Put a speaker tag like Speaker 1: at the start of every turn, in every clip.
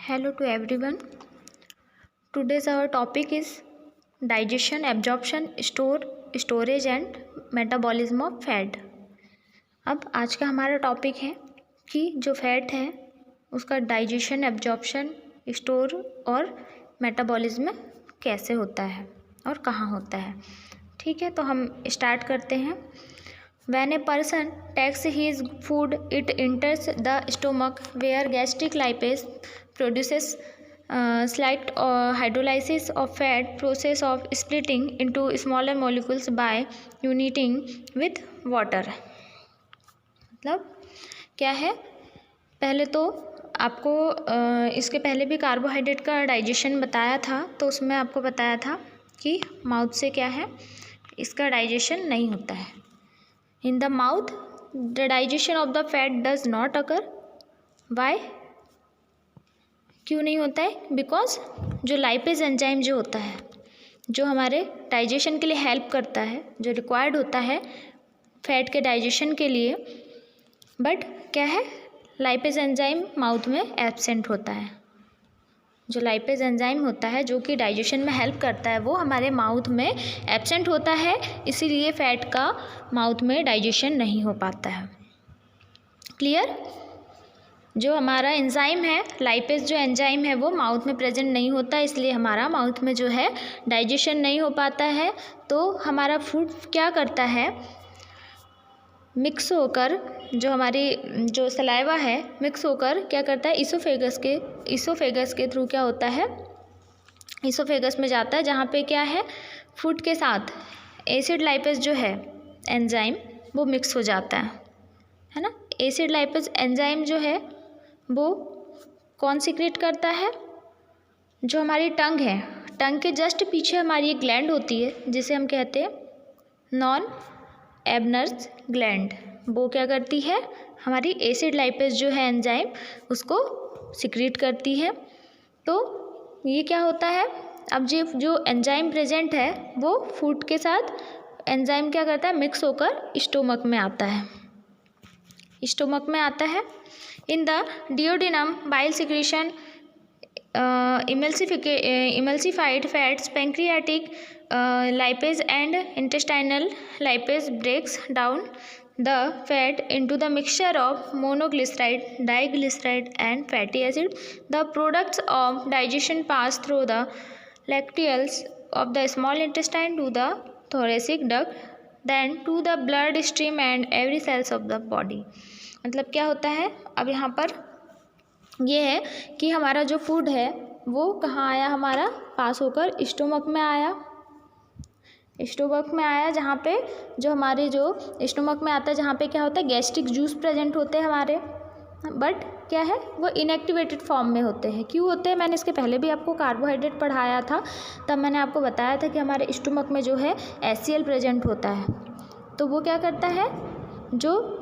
Speaker 1: Hello to everyone. Today's our topic is digestion, absorption, storage and metabolism of fat. अब आज का हमारा topic है कि जो फैट है उसका डाइजेशन, एब्जॉर्प्शन, स्टोर और मेटाबॉलिज्म कैसे होता है और कहाँ होता है। ठीक है, तो हम स्टार्ट करते हैं। When a person takes his food, it enters the stomach where gastric lipase produces slight hydrolysis of fat, process of splitting into smaller molecules by uniting with water। मतलब क्या है, पहले तो आपको इसके पहले भी कार्बोहाइड्रेट का डाइजेशन बताया था, तो उसमें आपको बताया था कि माउथ से क्या है, इसका डाइजेशन नहीं होता है। In the mouth, the digestion of the fat does not occur. Why? क्यों नहीं होता है? Because जो लाइपेज एंजाइम जो होता है, जो हमारे डाइजेशन के लिए हेल्प करता है, जो रिक्वायर्ड होता है फैट के डाइजेशन के लिए, बट क्या है, लाइपेज एंजाइम माउथ में एब्सेंट होता है। जो लाइपेज एंजाइम होता है जो कि डाइजेशन में हेल्प करता है, वो हमारे माउथ में एब्सेंट होता है, इसीलिए फैट का माउथ में डाइजेशन नहीं हो पाता है। क्लियर? जो हमारा एंजाइम है, लाइपेज जो एंजाइम है, वो माउथ में प्रेजेंट नहीं होता, इसलिए हमारा माउथ में जो है डाइजेशन नहीं हो पाता है। तो हमारा फूड क्या करता है, मिक्स होकर, जो हमारी जो सलाइवा है मिक्स होकर क्या करता है, इसोफेगस के थ्रू क्या होता है, इसोफेगस में जाता है, जहाँ पे क्या है, फूड के साथ एसिड लाइपेज जो है एंजाइम वो मिक्स हो जाता है ना। एसिड लाइपेज एंजाइम जो है वो कौन सीक्रेट करता है, जो हमारी टंग है, टंग के जस्ट पीछे हमारी एक ग्लैंड होती है जिसे हम कहते हैं नॉन एबनर्स ग्लैंड। वो क्या करती है, हमारी एसिड लाइपेज जो है एंजाइम उसको सिक्रीट करती है। तो ये क्या होता है, अब जो एंजाइम प्रेजेंट है वो फूड के साथ एंजाइम क्या करता है, मिक्स होकर स्टोमक में आता है, स्टोमक में आता है। In the duodenum bile secretion emulsified fats, pancreatic lipase and intestinal lipase breaks down the fat into the mixture of monoglyceride, diglyceride and fatty acid. The products of digestion pass through the lacteals of the small intestine to the thoracic duct, then to the blood stream and every cells of the body। मतलब क्या होता है, अब यहाँ पर ये है कि हमारा जो फूड है वो कहाँ आया, हमारा पास होकर स्टोमक में आया, स्टोमक में आया, जहाँ पे जो हमारे जो स्टोमक में आता है, जहाँ पे क्या होता है, गैस्ट्रिक जूस प्रेजेंट होते हैं हमारे, बट क्या है, वो इनएक्टिवेटेड फॉर्म में होते हैं। क्यों होते हैं, मैंने इसके पहले भी आपको कार्बोहाइड्रेट पढ़ाया था, तब मैंने आपको बताया था कि हमारे स्टोमक में जो है HCl प्रेजेंट होता है। तो वो क्या करता है, जो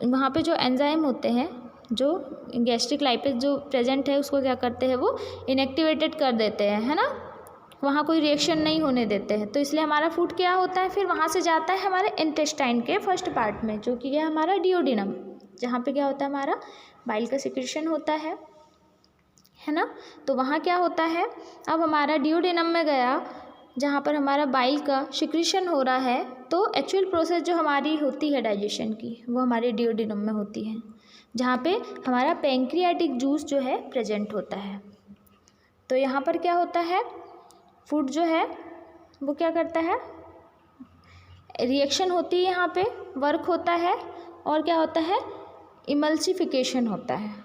Speaker 1: वहाँ पे जो एंजाइम होते हैं, जो गैस्ट्रिक लाइपेज जो प्रेजेंट है उसको क्या करते हैं, वो इनएक्टिवेटेड कर देते हैं, है ना, वहाँ कोई रिएक्शन नहीं होने देते हैं। तो इसलिए हमारा फूड क्या होता है, फिर वहाँ से जाता है हमारे इंटेस्टाइन के फर्स्ट पार्ट में, जो कि है हमारा डिओडिनम, जहाँ पे क्या होता है, हमारा बाइल का सिक्रीशन होता है ना। तो वहाँ क्या होता है, अब हमारा डिओडिनम में गया, जहाँ पर हमारा बाइल का सिक्रीशन हो रहा है, तो एक्चुअल प्रोसेस जो हमारी होती है डाइजेशन की, वो हमारे डिओडिनम में होती है, जहाँ पे हमारा पैंक्रियाटिक जूस जो है प्रेजेंट होता है। तो यहाँ पर क्या होता है, फूड जो है वो क्या करता है, रिएक्शन होती है, यहाँ पे वर्क होता है, और क्या होता है, इमल्सिफिकेशन होता है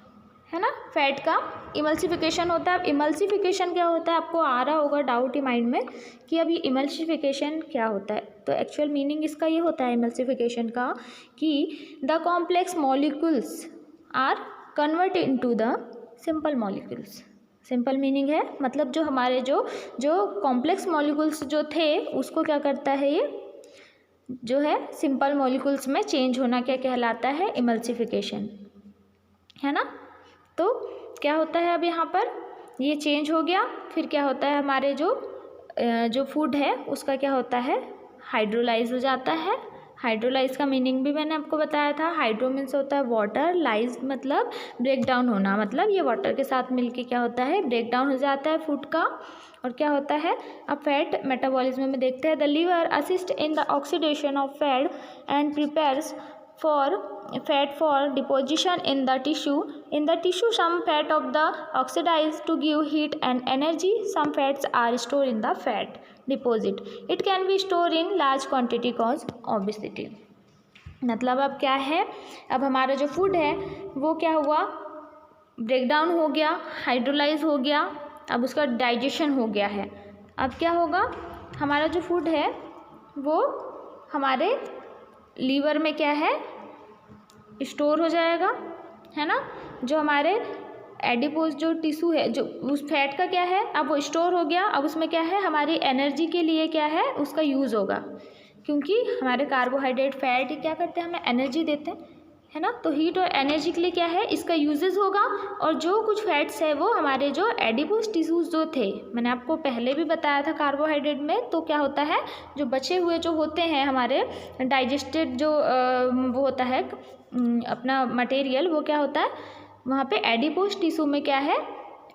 Speaker 1: ना, फैट का इमल्सिफिकेशन होता है। अब इमल्सिफिकेशन क्या होता है, आपको आ रहा होगा डाउट ही माइंड में कि अब ये इमल्सिफिकेशन क्या होता है। तो एक्चुअल मीनिंग इसका ये होता है इमल्सिफिकेशन का, कि the complex molecules are convert into the simple molecules. Simple meaning है, मतलब जो हमारे जो कॉम्प्लेक्स मॉलिक्यूल्स जो थे उसको क्या करता है, ये जो है सिंपल मॉलिक्यूल्स में चेंज होना क्या कहलाता है, इमल्सिफिकेशन, है ना। तो क्या होता है, अब यहाँ पर ये चेंज हो गया, फिर क्या होता है, हमारे जो फूड है उसका क्या होता है, हाइड्रोलाइज हो जाता है, हाइड्रोलाइज का मीनिंग भी मैंने आपको बताया था। हाइड्रो मीन्स होता है वाटर, लाइज मतलब ब्रेक डाउन होना, मतलब ये वाटर के साथ मिलके क्या होता है, ब्रेक डाउन हो जाता है फूड का। और क्या होता है, अब फैट मेटाबॉलिज्म में देखते हैं। The liver assist in the oxidation of fat and prepares for fat for deposition in the tissue. In the tissue, some fat of the oxidized to give heat and energy. Some fats are stored in the fat deposit. It can be stored in large quantity cause obesity. मतलब अब क्या है, अब हमारा जो food है वो क्या हुआ, ब्रेक डाउन हो गया, हाइड्रोलाइज हो गया, अब उसका डाइजेशन हो गया है। अब क्या होगा, हमारा जो फूड है वो हमारे लीवर में क्या है, स्टोर हो जाएगा, है ना। जो हमारे एडिपोज जो टिश्यू है, जो उस फैट का क्या है, अब वो स्टोर हो गया। अब उसमें क्या है, हमारी एनर्जी के लिए क्या है, उसका यूज़ होगा, क्योंकि हमारे कार्बोहाइड्रेट फैट क्या करते हैं, हमें एनर्जी देते हैं, है ना। तो हीट और एनर्जी के लिए क्या है, इसका यूजेस होगा। और जो कुछ फैट्स है वो हमारे जो एडिपोज टिश्यूज जो थे, मैंने आपको पहले भी बताया था कार्बोहाइड्रेट में, तो क्या होता है, जो बचे हुए जो होते हैं हमारे डाइजेस्टेड जो वो होता है अपना मटेरियल, वो क्या होता है वहाँ पे एडिपोज टिश्यू में क्या है,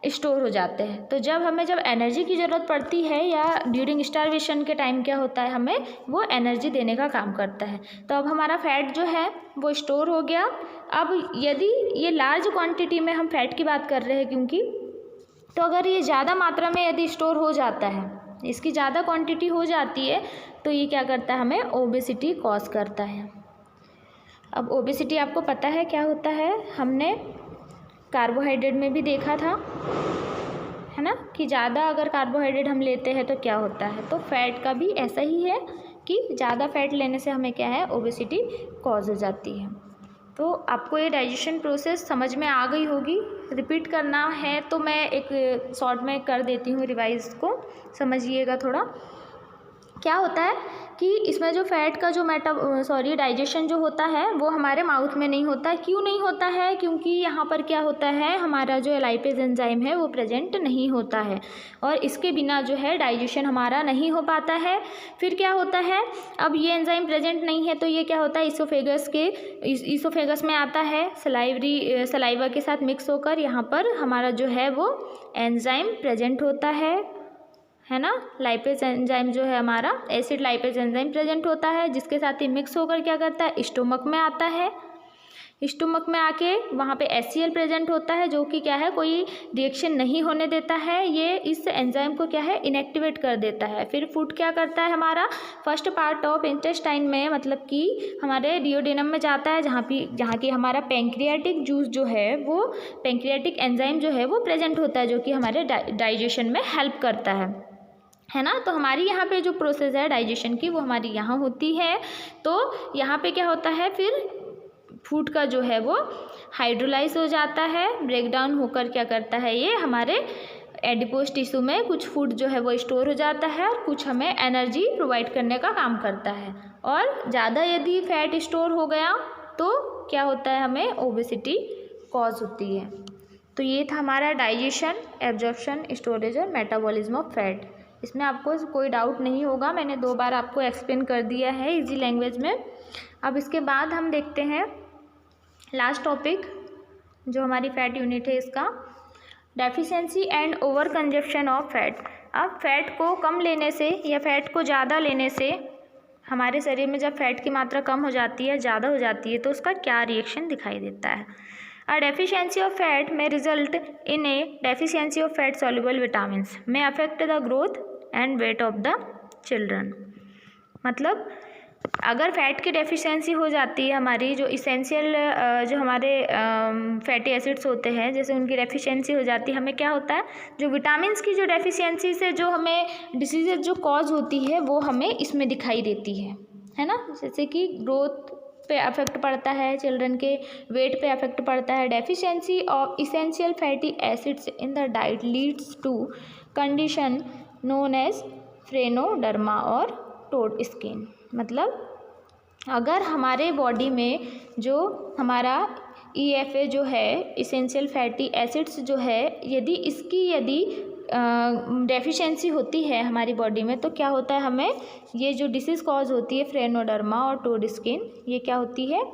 Speaker 1: स्टोर हो जाते हैं। तो जब एनर्जी की ज़रूरत पड़ती है या ड्यूरिंग स्टारवेशन के टाइम क्या होता है, हमें वो एनर्जी देने का काम करता है। तो अब हमारा फैट जो है वो स्टोर हो गया। अब यदि ये लार्ज क्वांटिटी में हम फैट की बात कर रहे हैं, क्योंकि तो अगर ये ज़्यादा मात्रा में यदि स्टोर हो जाता है, इसकी ज़्यादा क्वांटिटी हो जाती है, तो ये क्या करता है, हमें ओबेसिटी कॉज करता है। अब ओबेसिटी आपको पता है क्या होता है, हमने कार्बोहाइड्रेट में भी देखा था, है ना, कि ज़्यादा अगर कार्बोहाइड्रेट हम लेते हैं तो क्या होता है। तो फैट का भी ऐसा ही है कि ज़्यादा फैट लेने से हमें क्या है, ओबेसिटी कॉज हो जाती है। तो आपको ये डाइजेशन प्रोसेस समझ में आ गई होगी। रिपीट करना है तो मैं एक शॉर्ट में कर देती हूँ रिवाइज को, समझिएगा थोड़ा। क्या होता है कि इसमें जो फैट का जो डाइजेशन जो होता है वो हमारे माउथ में नहीं होता है। क्यों नहीं होता है, क्योंकि यहाँ पर क्या होता है, हमारा जो लाइपेज एंजाइम है वो प्रेजेंट नहीं होता है, और इसके बिना जो है डाइजेशन हमारा नहीं हो पाता है। फिर क्या होता है, अब ये एंजाइम प्रेजेंट नहीं है तो ये क्या होता है, ईसोफेगस में आता है, सलाइवा के साथ मिक्स होकर यहाँ पर हमारा जो है वो एंजाइम प्रेजेंट होता है ना। लाइपेज एंजाइम जो है हमारा एसिड लाइपेज एंजाइम प्रेजेंट होता है, जिसके साथ ही मिक्स होकर क्या करता है, स्टोमक में आता है। स्टोमक में आके वहाँ पे HCl प्रेजेंट होता है, जो कि क्या है, कोई रिएक्शन नहीं होने देता है, ये इस एंजाइम को क्या है, इनएक्टिवेट कर देता है। फिर फूड क्या करता है, हमारा फर्स्ट पार्ट ऑफ इंटेस्टाइन में, मतलब कि हमारे डिओडेनम में जाता है, जहाँ की हमारा पैंक्रियाटिक जूस जो है, वो पैंक्रियाटिक एंजाइम जो है वो प्रेजेंट होता है, जो कि हमारे डाइजेशन में हेल्प करता है ना। तो हमारी यहाँ पे जो प्रोसेस है डाइजेशन की वो हमारी यहाँ होती है। तो यहाँ पे क्या होता है, फिर फूड का जो है वो हाइड्रोलाइज हो जाता है, ब्रेक डाउन होकर क्या करता है, ये हमारे एडिपोज टिश्यू में कुछ फूड जो है वो स्टोर हो जाता है, और कुछ हमें एनर्जी प्रोवाइड करने का काम करता है। और ज़्यादा यदि फैट स्टोर हो गया तो क्या होता है, हमें ओबेसिटी कॉज होती है। तो ये था हमारा डाइजेशन, एब्जॉर्प्शन, स्टोरेज और मेटाबॉलिज्म ऑफ फैट। इसमें आपको कोई डाउट नहीं होगा, मैंने 2 बार आपको एक्सप्लेन कर दिया है इजी लैंग्वेज में। अब इसके बाद हम देखते हैं लास्ट टॉपिक, जो हमारी फैट यूनिट है, इसका deficiency and over consumption of fat. अब फैट को कम लेने से या फैट को ज़्यादा लेने से हमारे शरीर में जब फैट की मात्रा कम हो जाती है, ज़्यादा हो जाती है, तो उसका क्या रिएक्शन दिखाई देता है। A deficiency of fat may result in a deficiency of fat soluble vitamins, may affect the growth and weight of the children। मतलब अगर फैट की डेफिशिएंसी हो जाती है, हमारी जो इसेंशियल जो हमारे फैटी एसिड्स होते हैं, जैसे उनकी डेफिशिएंसी हो जाती है, हमें क्या होता है, जो विटामिन्स की जो डेफिशिएंसी से जो हमें डिसीजेज जो कॉज होती है वो हमें इसमें दिखाई देती है ना। जैसे कि ग्रोथ पे अफेक्ट पड़ता है, चिल्ड्रन के वेट पे अफेक्ट पड़ता है। Deficiency of essential fatty acids in the diet leads to condition known as phrynoderma और टोड स्किन। मतलब अगर हमारे बॉडी में जो हमारा EFA जो है, इसेंशियल फैटी एसिड्स जो है, यदि डेफिशिएंसी होती है हमारी बॉडी में तो क्या होता है, हमें ये जो डिसीज़ कॉज होती है फ्रेनोडर्मा और टोड स्किन, ये क्या होती है,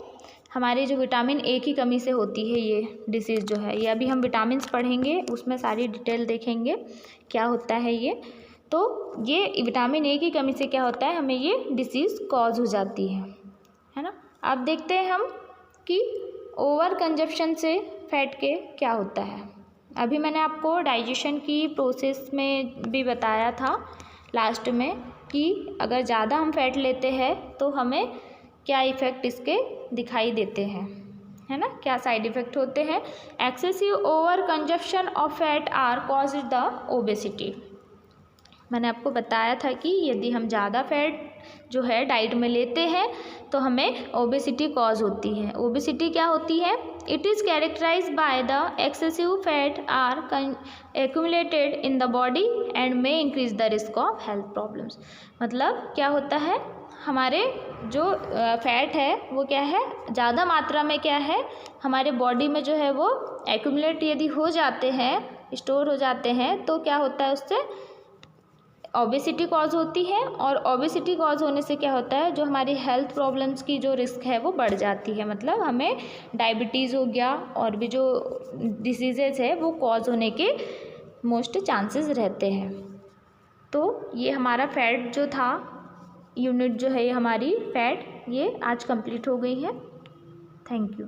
Speaker 1: हमारे जो विटामिन ए की कमी से होती है ये डिसीज़ जो है। ये अभी हम विटामिन्स पढ़ेंगे, उसमें सारी डिटेल देखेंगे क्या होता है ये। तो ये विटामिन ए की कमी से क्या होता है, हमें ये डिसीज़ कॉज हो जाती है ना। अब देखते हैं हम कि ओवर कंजप्शन से फैट के क्या होता है। अभी मैंने आपको डाइजेशन की प्रोसेस में भी बताया था लास्ट में कि अगर ज़्यादा हम फैट लेते हैं तो हमें क्या इफ़ेक्ट इसके दिखाई देते हैं, है ना, क्या साइड इफ़ेक्ट होते हैं। Excessive over consumption of fat are cause the obesity. मैंने आपको बताया था कि यदि हम ज़्यादा फैट जो है डाइट में लेते हैं तो हमें ओबेसिटी कॉज होती है। ओबेसिटी क्या होती है, it is characterized by the excessive fat are accumulated in the body and may increase the risk of health problems. मतलब क्या होता है, हमारे जो फैट है वो क्या है, ज़्यादा मात्रा में क्या है हमारे बॉडी में जो है वो एक्यूमुलेट यदि हो जाते हैं, स्टोर हो जाते हैं, तो क्या होता है, उससे ओबेसिटी कॉज होती है। और ओबेसिटी कॉज होने से क्या होता है, जो हमारी हेल्थ प्रॉब्लम्स की जो रिस्क है वो बढ़ जाती है। मतलब हमें डायबिटीज़ हो गया और भी जो डिसीजेज है वो कॉज होने के मोस्ट चांसेस रहते हैं। तो ये हमारा फैट जो था यूनिट जो है, ये हमारी फैट ये आज कंप्लीट हो गई है। Thank you.